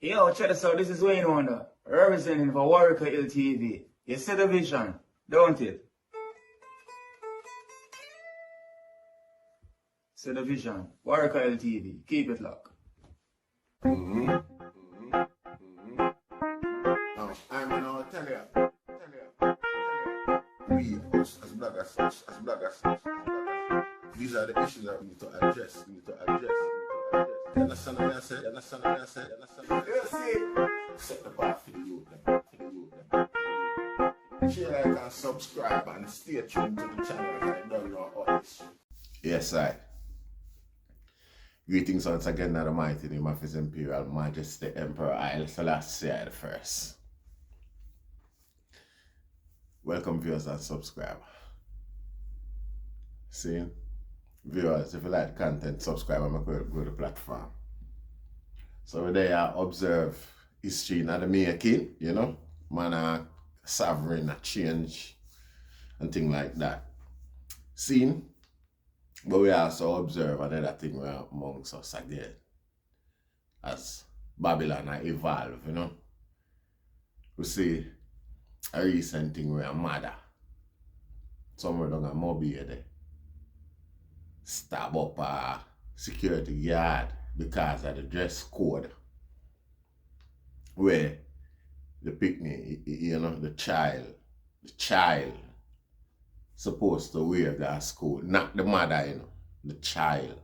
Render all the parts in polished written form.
Yo, check this out. This is Wayne Wonder, representing for Warrior LTV. You see the vision, don't it? See the vision. Warrior LTV. Keep it locked. Now, I'm gonna tell you. We, as bloggers, these are the issues that we need to address. You understand what I said? You see? Set the bar for the youth. Share, like, and subscribe, and stay tuned to the channel. I don't know all this. Yes, I. Greetings once again, to the mighty name of His Imperial Majesty Emperor Haile Selassie I the First. Welcome, viewers, and subscribe. See, viewers, if you like the content, subscribe and go to the platform. So there I observe history in the making, you know, man, sovereign, a change, and things like that. Seen, but we also observe another thing amongst us again, as Babylon evolve, you know. We see a recent thing where a mother, somewhere down at Mobay there, stab up a security guard because of the dress code. Where the picnic, you know, the child supposed to wear that school, not the mother, you know, the child.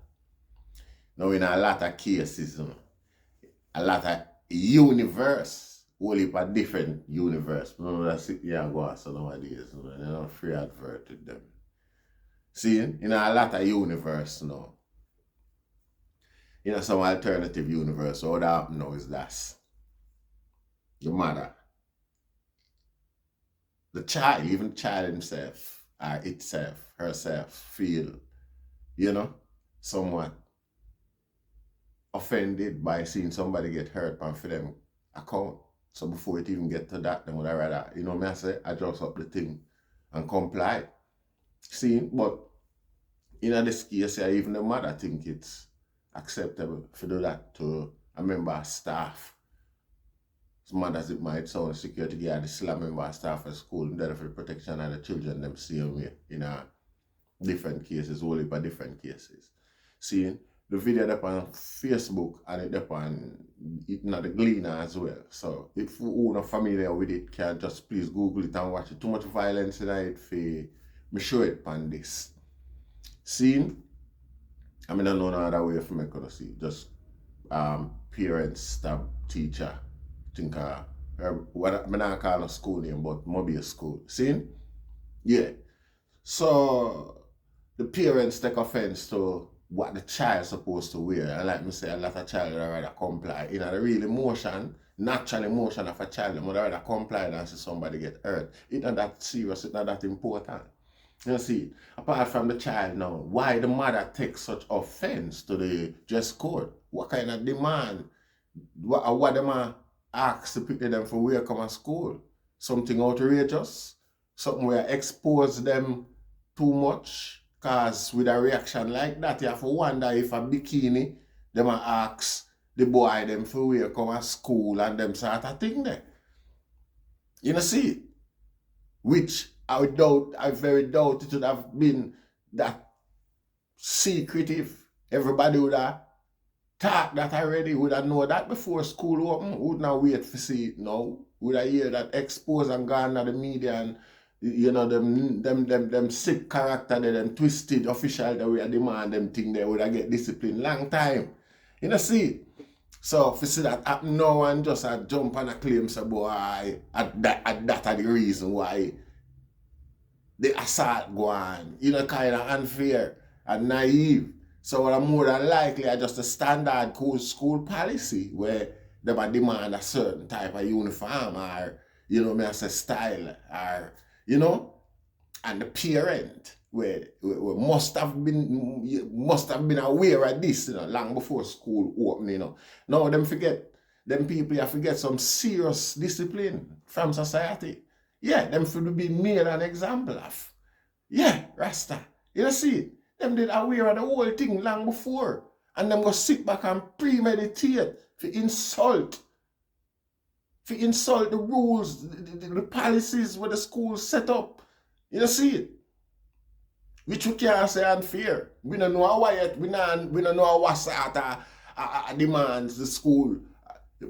Now in a lot of cases, you know, a lot of universe, whole heap of different universe. Remember that sit here and go on so nowadays, you know, and they're not free adverted them. See, in a lot of universe now, you know, some alternative universe, what happen now is that the mother, the child, even the child himself, or itself, herself, feel, you know, somewhat offended by seeing somebody get hurt on for them account. So before it even get to that, then would I rather, you know me I say, adjust up the thing and comply. See, but in this case, even the mother think it's acceptable to do that to a member of staff. Some mothers, it might sound a security guard, the still a member of staff at school, there for the protection of the children, them same way, in a different cases, whole heap of different cases. See, the video up on Facebook and it up on the Gleaner as well. So if you are not familiar with it, can just please Google it and watch it. Too much violence in it for me show it on this. See, I mean, I don't know no other way for me to see. Just parents, stab teacher, think what I not call a school name, but Mobay school. See? Yeah. So the parents take offense to what the child supposed to wear. And like me say, a lot of child would rather comply. In a real emotion, natural emotion of a child, they would rather comply than see somebody get hurt. It's not that serious, it's not that important. You see, apart from the child now, why the mother takes such offense to the dress code? What kind of demand? What them ask to pick them for where come to school? Something outrageous? Something where expose them too much? Because with a reaction like that, you have to wonder if a bikini, them ask the boy them for where come to school and them sort of thing there. You know, see, which I very doubt it would have been that secretive. Everybody would have thought that already, would have known that before school open, would not wait to see it now. Would have hear that exposed and gone to the media and, you know, them sick character, them twisted official that we are demand them thing they would have get discipline long time. You know, see? So if you see that happen now and just jump on a claim, say, boy, that are the reason why the assault go on, you know, kind of unfair and naive. So what I'm more than likely are just a standard school policy where they might demand a certain type of uniform or, you know, me I say style or, you know, and the parent where must have been aware of this, you know, long before school open, you know. Now them people have forget some serious discipline from society. Yeah, them should be made an example of. Yeah, Rasta. You see, them did aware of the whole thing long before. And them go sit back and premeditate to insult to insult the rules, the policies where the school set up. You see it? Which we can't say unfair. We don't know why yet. We don't know what sort of demands the school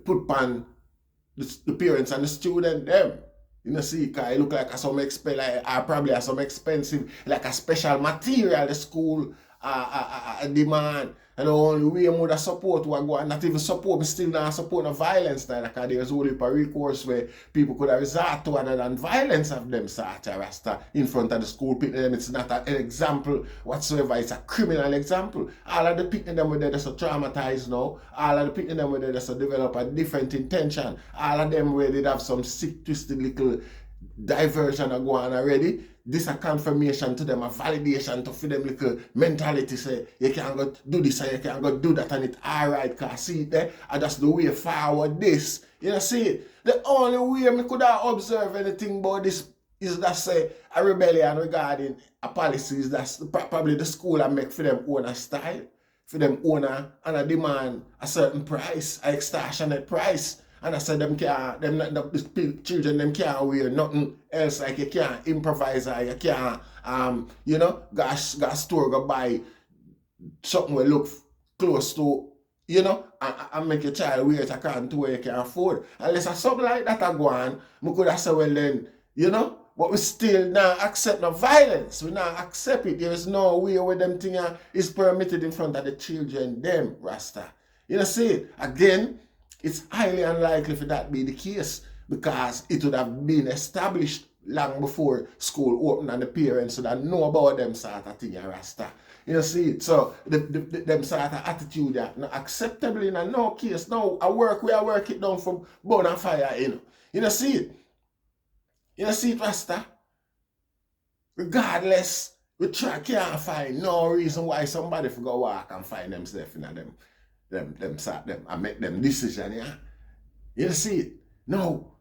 put on the parents and the student them. You see, because it look like some probably some expensive, like a special material the school demand. And the only way more the support will go, and not even support, but still not support the violence now, because there's only a recourse where people could have resort to other than violence of them sort of rasta in front of the school picking them. It's not an example whatsoever, it's a criminal example. All of the picking them with they're just traumatized now, all of the picking them with they're just develop a different intention, all of them where they'd have some sick, twisted little diversion go on already. This a confirmation to them, a validation to for them little mentality say you can't go do this and you can't go do that, and it's alright, cause see it there, and that's the way forward this. You know, see it? The only way me could have observed anything about this is that say a rebellion regarding a policy is that probably the school I make for them own a style, for them owner and a demand a certain price, a extortionate price. And I said the children them can't wear nothing else, like you can't improvise or you can't you know, got store go buy something will look close to, you know, and make your child wear it according to where you can afford. Unless a something like that go on, we could have said, well then, you know, but we still not accept no violence. We not accept it. There is no way where them thing is permitted in front of the children, them, Rasta. You know, see, again, it's highly unlikely for that be the case, because it would have been established long before school opened and the parents would have know about them sort of thing, Rasta. You see it? So them sort of attitude are not acceptable in no case. No, I work it down from burn and fire, you know. You know, see it? You know, see it, Rasta? Regardless, we can't find no reason why somebody for go walk and find themselves in them and make them decision, yeah. You see it? No.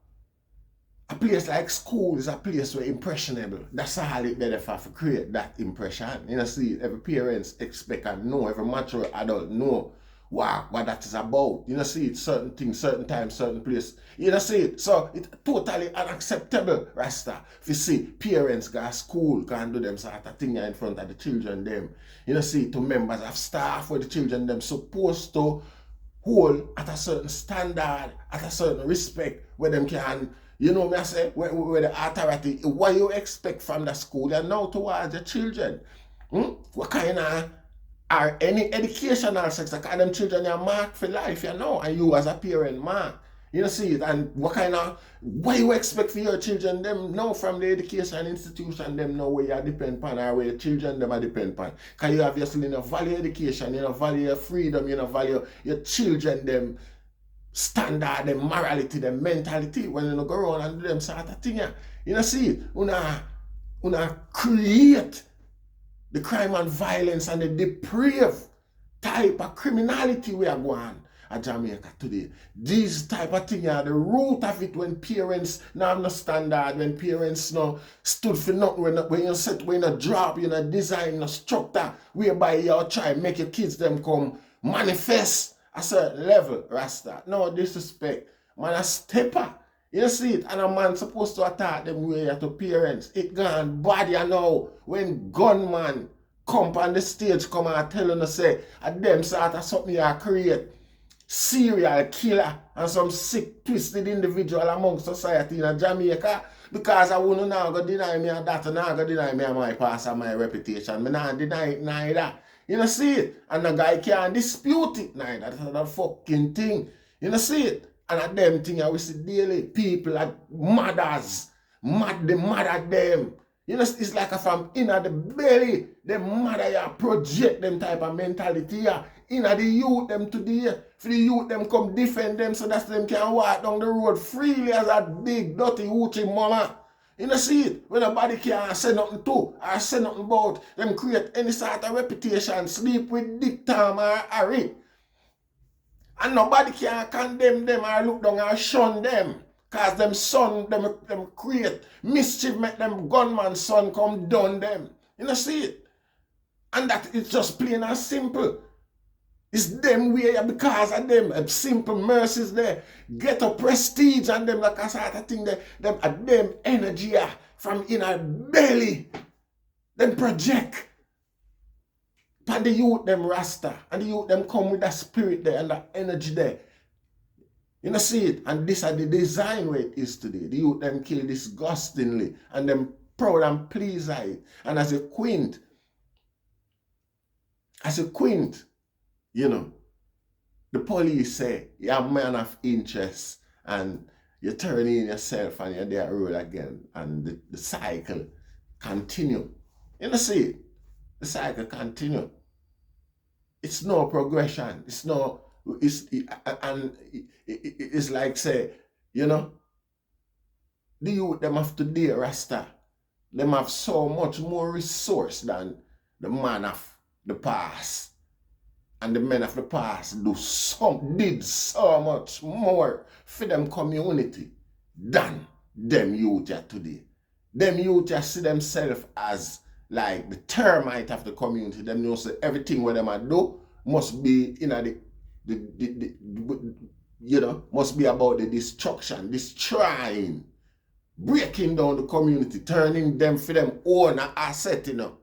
A place like school is a place where impressionable. That's all it better for create that impression. You know, see, every parents expect and know, every mature adult know what that is about. You know, see it, certain things, certain time, certain place. You know, see it. So it's totally unacceptable, Rasta. If you see parents go to school can do them sort of thing in front of the children them. You know, see, to members of staff where the children them supposed to hold at a certain standard, at a certain respect, where them can, you know me I say, where the authority, what you expect from the school and now towards the children. What kind of, are any educational sector, because them children are marked for life, you know, and you as a parent mark. You know, see it, and what you expect for your children, them know from the education institution, them know where you depend upon or where your children them are depend upon. Because you obviously you know, value education, you know, value your freedom, you know, value your children, them standard, them morality, them mentality, when you know, go around and do them sort of thing. You know, see it, una create the crime and violence and the depraved type of criminality we are going at Jamaica today. These type of things are the root of it when parents now have no standard, when parents no stood for nothing, when you set, when you drop, you know, design, no structure, whereby you try make your kids them come manifest a certain level, Rasta. No disrespect. Man a stepper. You see it, and a man supposed to attack them way to parents. It gone bad, you know, when gunman come on the stage, come and tell them, say, them sort of something you create. Serial killer and some sick, twisted individual among society in Jamaica, because I wouldn't now go deny me that, and now go deny me my past and my reputation. Me not deny it neither. You know, see it? And the guy can't dispute it neither. That's the fucking thing. You know, see it? And at them thing I we see daily, people are mothers, they mad at them. You know, it's like if I'm in the belly, the mother ya project them type of mentality ya. In the youth them today, for the youth them come defend them so that them can walk down the road freely as a big dirty hoochie mama. You know, see it? When nobody can say nothing to or say nothing about, them create any sort of reputation, sleep with Dick, Tom or Harry. And nobody can condemn them or look down or shun them. Because them son, them create mischief, make them gunman son come done them. You know, see it? And that it's just plain and simple. It's them way because of them simple mercies there. Get a prestige and them like a sort of thing there. Them energy from in our belly. Them project. And the youth them rasta. And the youth them come with that spirit there and that energy there. You know, see it? And this are the design way it is today. The youth them kill disgustingly. And them proud and pleased at it. And as a quint, you know, the police say you're a man of interest and you turn in yourself and you're there road again. And the cycle continue. You know, see it? The cycle continue. It's no progression. It's like say, you know, the youth them have today, Rasta, them have so much more resource than the man of the past. And the men of the past did so much more for them community than them youth today. Them youth see themselves as like the termite of the community. Them know say everything what them do must be you know, must be about the destruction, destroying, breaking down the community, turning them for them own asset, you know,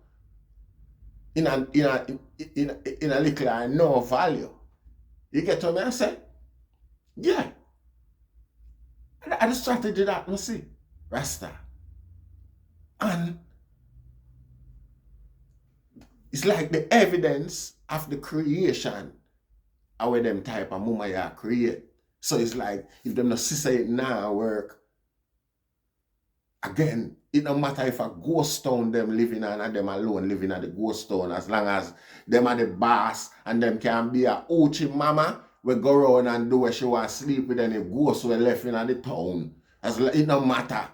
in a little or no value. You get what I say? Yeah. And the strategy that we see, Rasta. And it's like the evidence of the creation how them type of Mobay create. So it's like if them not see it now work, again, it no matter if a ghost town them living on and them alone living at the ghost town, as long as them are the boss and them can be a Uchi mama we go around and do what she want to sleep with any ghost we left in the town. As it no matter.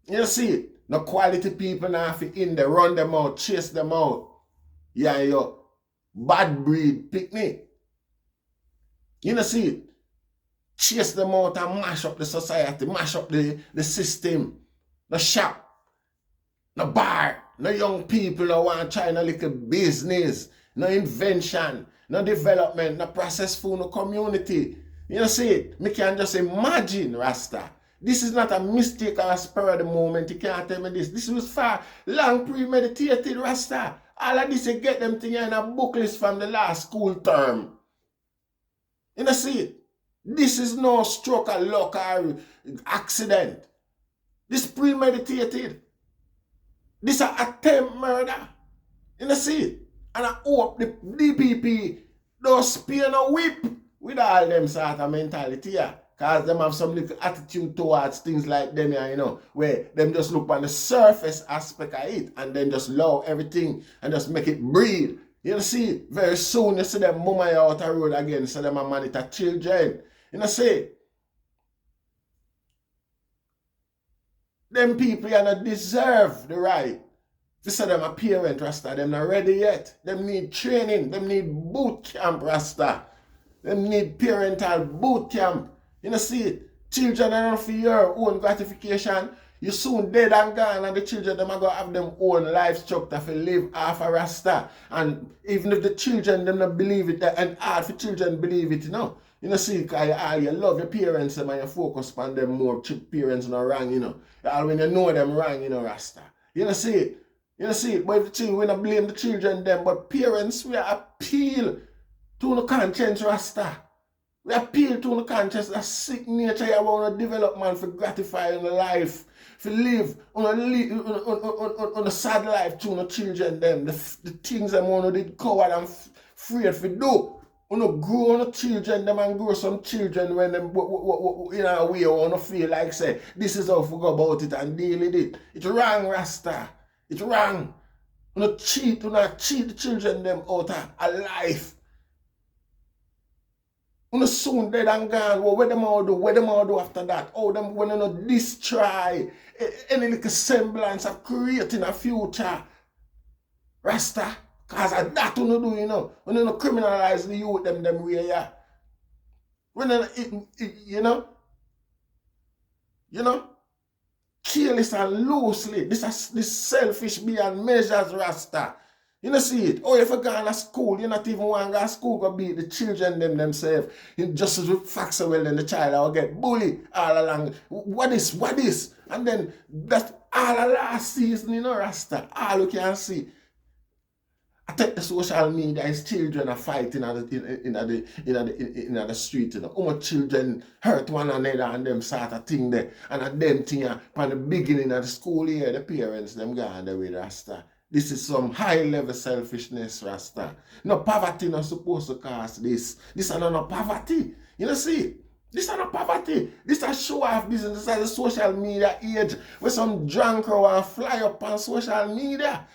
You see it? No quality people now in there, run them out, chase them out. Yeah, yo, bad breed picnic. You know see it? Chase them out and mash up the society, mash up the system. No shop, no bar, no young people no want to try no little business, no invention, no development, no processed food, no community. You know see it? Me can just imagine, Rasta. This is not a mistake or a spur of the moment. You can't tell me this. This was far long premeditated, Rasta. All of this you get them thing in a book list from the last school term. You know see it? This is no stroke or luck or accident. This premeditated. This is an attempt murder. You know see it? And I hope the DPP don't spear no whip with all them sort of mentality here. Because them have some little attitude towards things like them here, you know, where them just look on the surface aspect of it and then just love everything and just make it breathe. You know see, very soon you see them Mobay out the road again, so them a monitor children. You know see, them people you not deserve the right to say them a parent, Rasta. Them not ready yet. Them need training. Them need boot camp, Rasta. Them need parental boot camp. You know see it? Children are not for your own gratification. You soon dead and gone and the children them are going to have them own life structure to live half a Rasta. And even if the children them not believe it, and hard for children believe it, you know. You know see, because you love your parents them and you focus on them more. Parents not wrong, you know. All when you know them wrong, you know, Rasta. You know see it? You know see it? But if we not blame the children them, but parents, we appeal to the conscience, Rasta. We appeal to the conscience, that sick nature you want to develop, man, for gratifying the life, for live on a sad life to the children them, the things them want to do coward and afraid for do. You know, grow on the children them and grow some children when them in a way you want to feel like say, this is how we go about it and deal with it. It's wrong, Rasta. It's wrong. You not cheat the children them out of a life. You know, soon dead and gone. Well, what them all do after that? Oh, them when you not destroy any little semblance of creating a future. Rasta. Because that you do, you know. When you not criminalize the youth them way, yeah. When you know, careless and loosely. This selfish beyond measures, Rasta. You know see it? Oh, if you go to school, you not even want to go to school, go beat the children themselves. Just as with facts well, then the child will get bullied all along. What is? And then that's all the last season, you know, Rasta. All you can see. I take the social media, his children are fighting in the street, you know. How much children hurt one another and them sort of thing there. And at them thing from the beginning of the school year, the parents them gone there with Rasta. This is some high level selfishness, Rasta. No poverty not supposed to cause this. This is not no poverty. You know see? This is not poverty. This is a show off business. This is the social media age where some drunk will fly up on social media.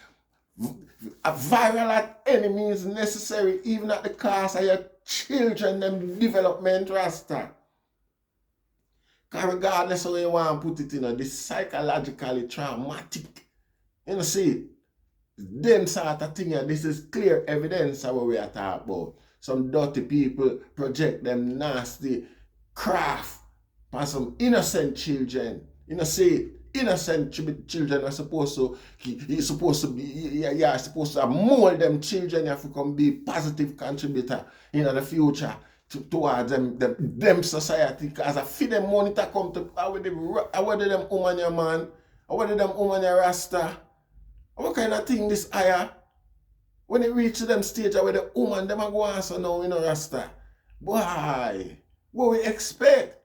A viral at any means necessary, even at the cost of your children, them development, Rasta. Because regardless of how you want to put it, you know, this psychologically traumatic. You know, see, them sort of thing, this is clear evidence of what we are talking about. Some dirty people project them nasty craft on some innocent children. You know, see, innocent children are supposed to, you're supposed to mold them children. You have to come be positive contributor in the future towards them society. Because I feel them money to come to, I want them woman your man, I want them woman your Rasta. What kind of thing this higher? When it reach them stage where the woman them are going so now, you know, Rasta. Boy, what we expect?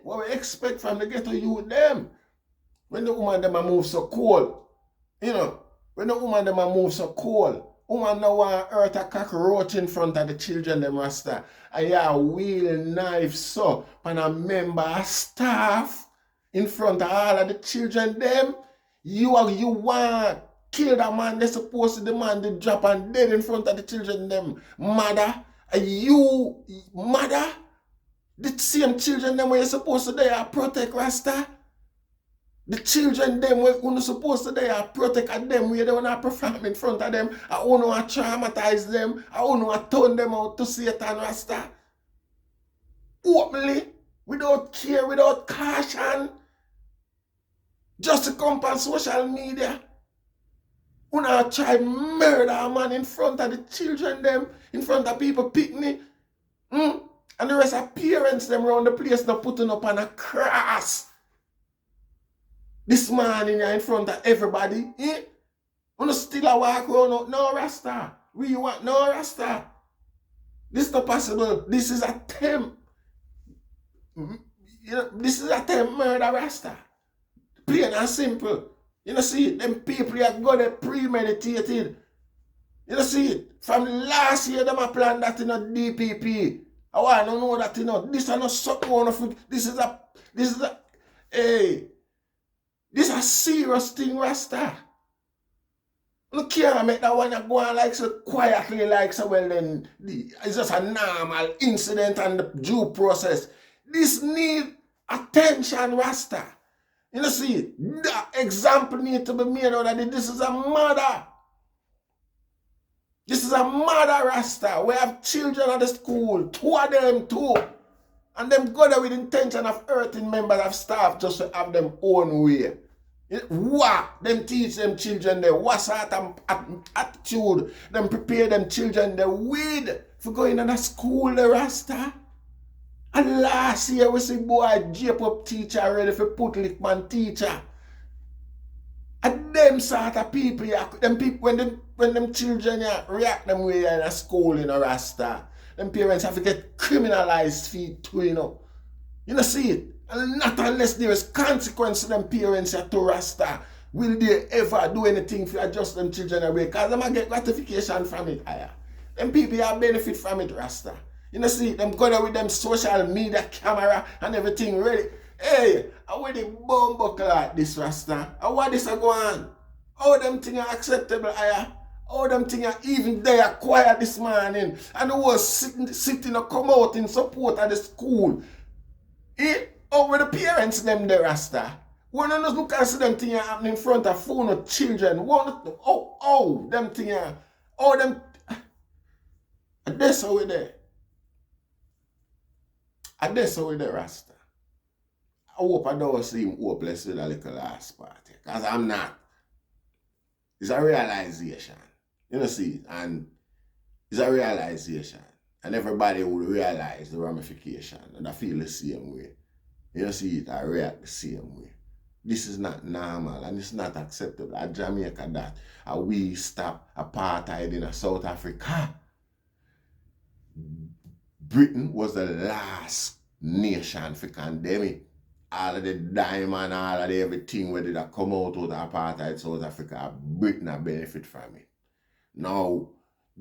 What we expect from the ghetto youth them? When the woman them a move so cold, you know, when the woman them a move so cold, woman now want to hurt a cockroach in front of the children them Rasta. And you a wheel knife so, and a member of staff in front of all of the children them, you want kill that man, they supposed to demand the drop and dead in front of the children them. Mother, you mother, the same children them where you supposed to they are protect Rasta. The children them where you supposed to they are protect them where they want to perform in front of them. I want to traumatize them. I want to turn them out to Satan Rasta. Openly, without care, without caution. Just to come on social media. You know, try murder a man in front of the children them, in front of people picnic. And the rest of parents them around the place not putting up on a cross. This man in front of everybody. You still a walk around, no Rasta. We want no Rasta. This is not possible. This is attempt. You know, this is attempt murder Rasta. Plain and simple. You know, see, them people have got it premeditated. You know, see it. From last year, them a plan that in a DPP. I want to know that, you know, this is not something wonderful. This is a serious thing, Rasta. You can't make that one go on like so quietly, like so, well, then it's just a normal incident and the due process. This need attention, Rasta. You know, see, that example need to be made out that this is a murder. This is a murder, Rasta. We have children at the school, 2 of them too. And them go there with intention of hurting members of staff just to have them own way. What? Them teach them children there. What sort of attitude? Them prepare them children there with for going to the school, the Rasta. And last year we see boy J-pop teacher ready for put Lickman teacher. And them sort of people, them people when them children react them way in a school in a Rasta, them parents have to get criminalized feet too, you know. You know see it? And not unless there is consequence to them parents to Rasta, will they ever do anything to adjust them children away? Because them get gratification from it. Them people have benefit from it, Rasta. You know, see, them go there with them social media camera and everything ready. Hey, how the bomb buckle like this, Rasta? How what this a go on? How them things are acceptable, How them things are even they are quiet this morning and who was sitting or come out in support of the school. Over the parents them there, Rasta. When you look and see them things happening in front of phone of children, them things are, them, that's how we there. And that's how we there, Rasta. I hope I don't seem hopeless with a little last party. Because I'm not. It's a realization. You know, see, and it's a realization. And everybody will realize the ramification and I feel the same way. You know, see it, I react the same way. This is not normal and it's not acceptable. At Jamaica that we stop apartheid in South Africa. Britain was the last nation to condemn it. All of the diamond, all of the everything where did that come out of apartheid South Africa, Britain a benefit from it. Now,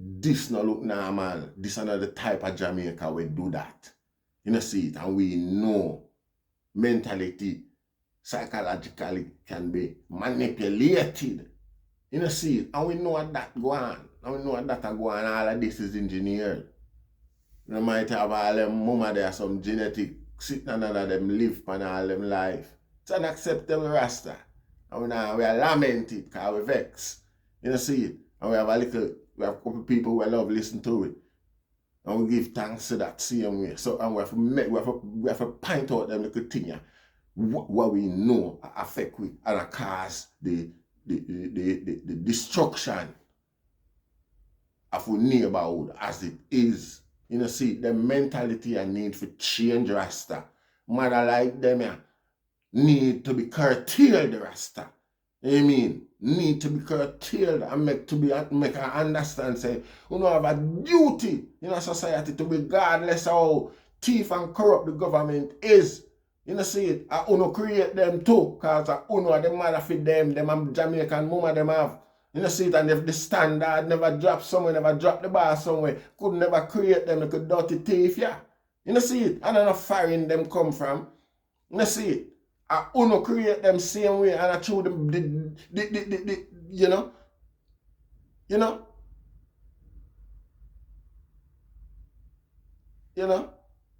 this no look normal. This another type of Jamaica will do that. You know, see it, and we know mentality psychologically can be manipulated. You know, see it, and we know what that go on. And we know what that go on. All of this is engineered. You might have all them mama there, some genetic sitting under them live for all them life. It's unacceptable, Rasta. And we are lamented because we vex. You know, see it, and we have a couple people who love listen to it. And we give thanks to that same way. So, and we have to point out them little thing what we know affect we and cause the destruction of our neighborhood as it is. You know, see, the mentality and need for change, Rasta. Mother like them need to be curtailed, Rasta. You mean? Need to be curtailed and make her understand, say, you know, have a duty in a society to regardless how thief and corrupt the government is. You know, see it, I uno create them too, because I uno the mother for them Jamaican mama them have. You know, see it, and if the standard never drop somewhere, never drop the bar somewhere, could never create them like a dirty thief, yeah. You know, see it, and I know foreign them come from. You know, see it. I uno create them same way and I throw them you know,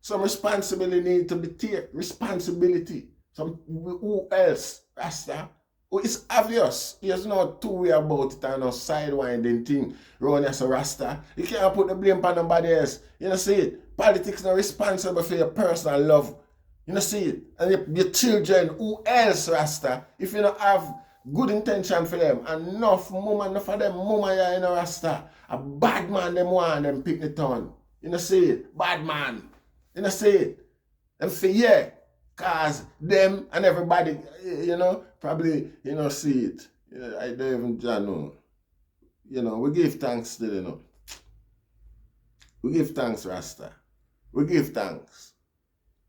some responsibility need to be taken. Responsibility. Who else? Rasta. It's obvious. There's no two-way about it and no sidewinding thing. Round as a Rasta. You can't put the blame on nobody else. You know, see it. Politics not responsible for your personal love. You know, see it. And your children, who else, Rasta? If you don't have good intention for them, enough of them, mama, you know, Rasta. A bad man, them want them pick the ton. You know, see it. Bad man. You know, see it. And for yeah, cause them and everybody, you know, probably, you know, see it. You know, I don't even know. You know, we give thanks to, you know. We give thanks, Rasta. We give thanks.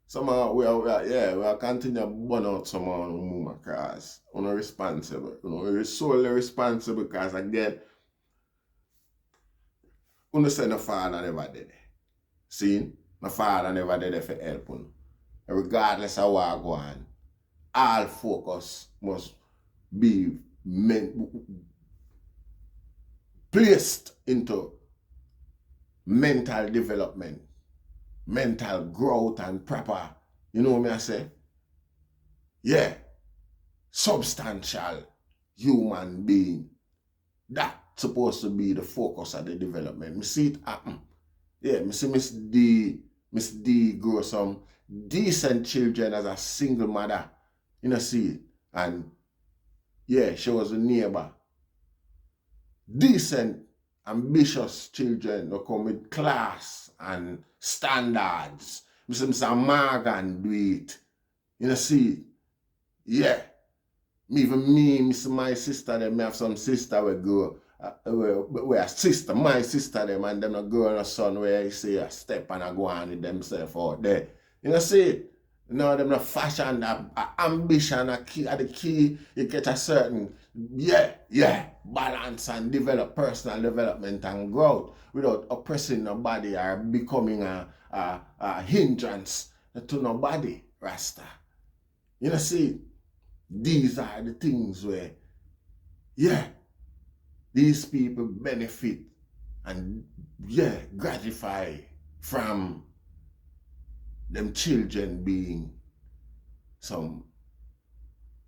Somehow we'll continue to burn out some of the movement because we're responsible. You know, we're solely responsible because again, we say no father never did it. See? My father never did it for help. You know? Regardless of what go on, all focus must be placed into mental development, mental growth and proper, you know what I say? Yeah, substantial human being. That's supposed to be the focus of the development. Me see it happen. Yeah, me see Miss D grow some decent children as a single mother. You know, see it. And yeah, she was a neighbor. Decent, ambitious children who come with class and standards. Mr. Morgan do it. You know, see, yeah. Even me, my sister, them have some sister we go, where sister, my sister, them and them a girl and a son where you see a step and a go on with themselves out there. You know, see, you know, them not fashion, ambition, the key, you get a certain, balance and develop personal development and growth without oppressing nobody or becoming a hindrance to nobody, Rasta. You know, see, these are the things where, these people benefit and, gratify from them children being some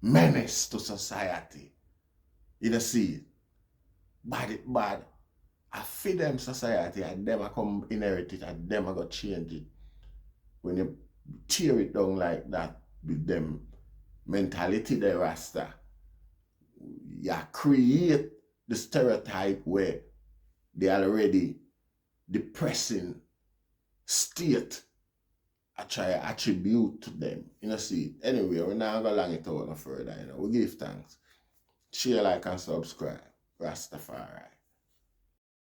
menace to society. You know, see, bad. I feed them society and them I come inherit it and them I go change it. When you tear it down like that with them mentality, the Rasta, you create the stereotype where the already depressing state I try to attribute to them. You know, see, anyway, we're not going to long it out no further, you know. We give thanks. Share, like, and subscribe. Rastafari.